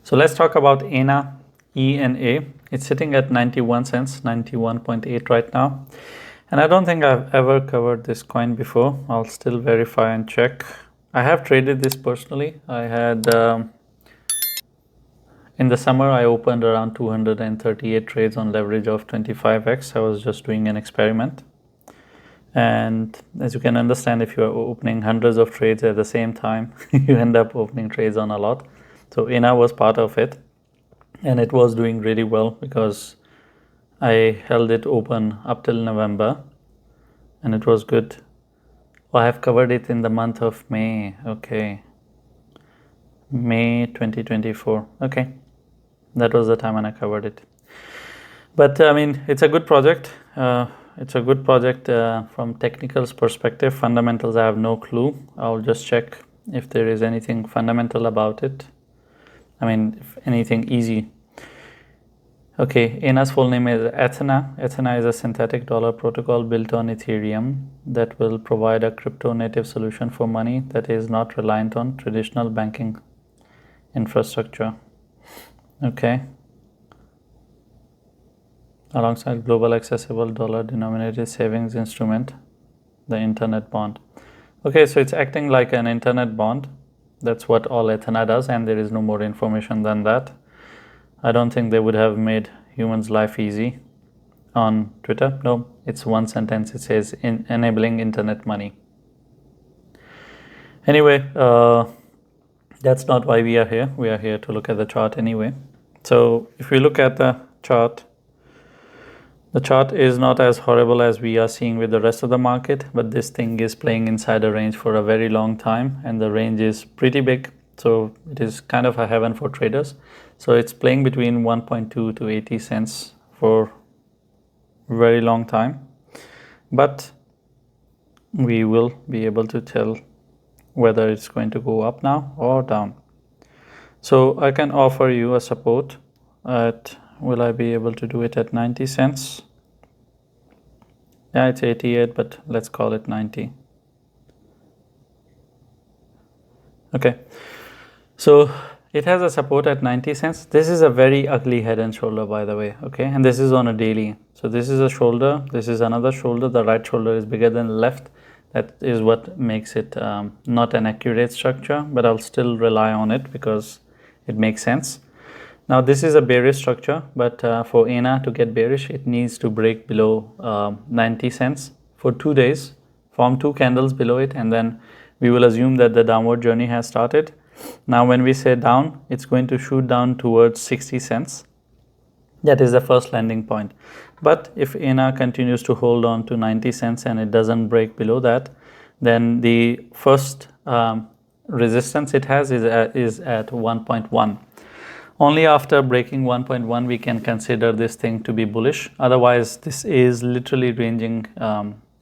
So let's talk about Ena, ENA. It's sitting at 91 cents, 91.8 right now. And I don't think I've ever covered this coin before. I'll still verify and check. I have traded this personally. I had, in the summer, I opened around 238 trades on leverage of 25x. I was just doing an experiment. And as you can understand, if you are opening hundreds of trades at the same time, you end up opening trades on a lot. So Ena was part of it, and it was doing really well because I held it open up till November, and it was good. Oh, I have covered it in the month of May. Okay, May 2024. Okay, that was the time when I covered it. But I mean, it's a good project. It's a good project from technicals perspective. Fundamentals, I have no clue. I'll just check if there is anything fundamental about it. I mean, if anything easy. Okay, Ena's full name is Ethena. Ethena is a synthetic dollar protocol built on Ethereum that will provide a crypto native solution for money that is not reliant on traditional banking infrastructure. Okay. Alongside global accessible dollar denominated savings instrument, the internet bond. Okay, so it's acting like an internet bond. That's what all Ethena does, and there is no more information than that. I don't think they would have made humans' life easy on Twitter. No, it's one sentence. It says enabling internet money. Anyway, that's not why we are here. We are here to look at the chart anyway. So if we look at the chart is not as horrible as we are seeing with the rest of the market, but this thing is playing inside a range for a very long time, and the range is pretty big. So it is kind of a heaven for traders. So it's playing between 1.2 to 80 cents for a very long time. But we will be able to tell whether it's going to go up now or down. So I can offer you a support at, will I be able to do it at 90 cents? Yeah, it's 88, but let's call it 90. Okay. So it has a support at 90 cents. This is a very ugly head and shoulder, by the way. Okay. And this is on a daily. So this is a shoulder. This is another shoulder. The right shoulder is bigger than the left. That is what makes it not an accurate structure, but I'll still rely on it because it makes sense. Now this is a bearish structure, but for Ena to get bearish, it needs to break below 90 cents for 2 days, form 2 candles below it, and then we will assume that the downward journey has started. Now when we say down, it's going to shoot down towards 60 cents. That is the first landing point. But if Ena continues to hold on to 90 cents and it doesn't break below that, then the first resistance it has is at 1.1. Only after breaking 1.1 we can consider this thing to be bullish. Otherwise, this is literally ranging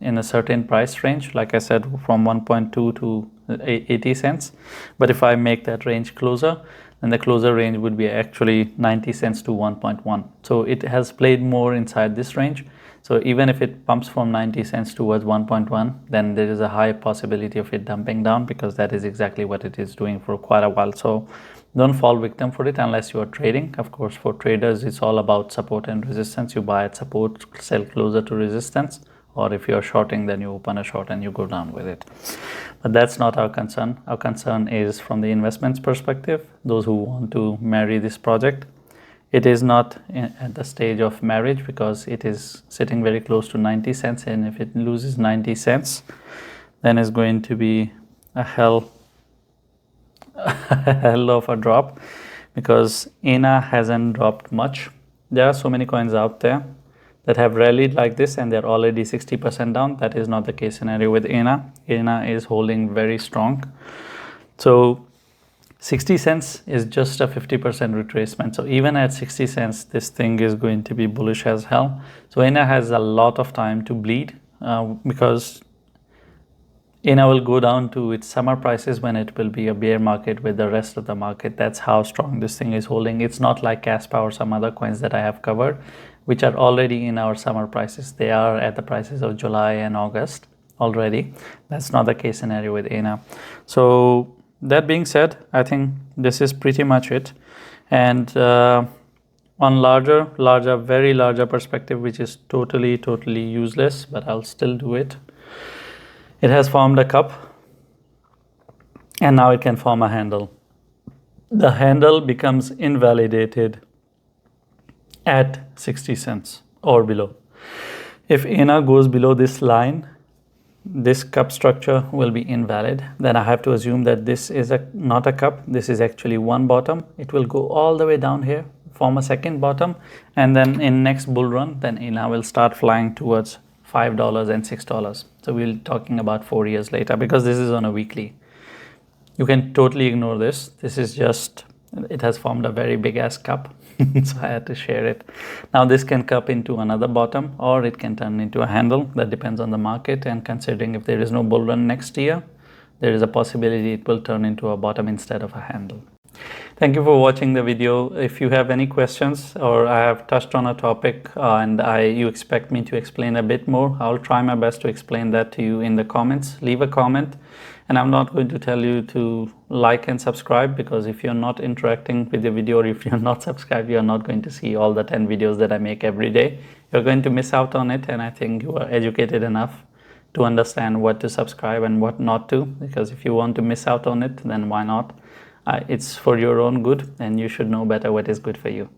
in a certain price range, like I said, from 1.2 to 80 cents. But if I make that range closer, then the closer range would be actually 90 cents to 1.1. So it has played more inside this range. So even if it pumps from 90 cents towards 1.1, then there is a high possibility of it dumping down, because that is exactly what it is doing for quite a while. So don't fall victim for it unless you are trading. Of course, for traders, it's all about support and resistance. You buy at support, sell closer to resistance. Or if you're shorting, then you open a short and you go down with it. But that's not our concern. Our concern is from the investments perspective, those who want to marry this project. It is not at the stage of marriage because it is sitting very close to 90 cents. And if it loses 90 cents, then it's going to be a hell of a drop, because Ena hasn't dropped much. There are so many coins out there that have rallied like this and they're already 60% down. That is not the case scenario with Ena. Ena is holding very strong. So 60 cents is just a 50% retracement. So even at 60 cents, this thing is going to be bullish as hell. So Ena has a lot of time to bleed because Ena will go down to its summer prices when it will be a bear market with the rest of the market. That's how strong this thing is holding. It's not like Caspa or some other coins that I have covered, which are already in our summer prices. They are at the prices of July and August already. That's not the case scenario with Ena. So that being said, I think this is pretty much it. And on very larger perspective, which is totally useless, but I'll still do it. It has formed a cup, and now it can form a handle. The handle becomes invalidated at 60 cents or below. If Ena goes below this line, this cup structure will be invalid. Then I have to assume that this is not a cup. This is actually one bottom. It will go all the way down here, form a second bottom, and then in next bull run, then Ena will start flying towards $5 and $6. So we'll be talking about 4 years later, because this is on a weekly. You can totally ignore this. This is just, it has formed a very big ass cup. So I had to share it. Now this can cup into another bottom, or it can turn into a handle. That depends on the market, and considering if there is no bull run next year, there is a possibility it will turn into a bottom instead of a handle. Thank you for watching the video. If you have any questions, or I have touched on a topic and you expect me to explain a bit more, I'll try my best to explain that to you in the comments. Leave a comment, and I'm not going to tell you to like and subscribe, because if you're not interacting with the video, or if you're not subscribed, you're not going to see all the 10 videos that I make every day. You're going to miss out on it, and I think you are educated enough to understand what to subscribe and what not to, because if you want to miss out on it, then why not? It's for your own good, and you should know better what is good for you.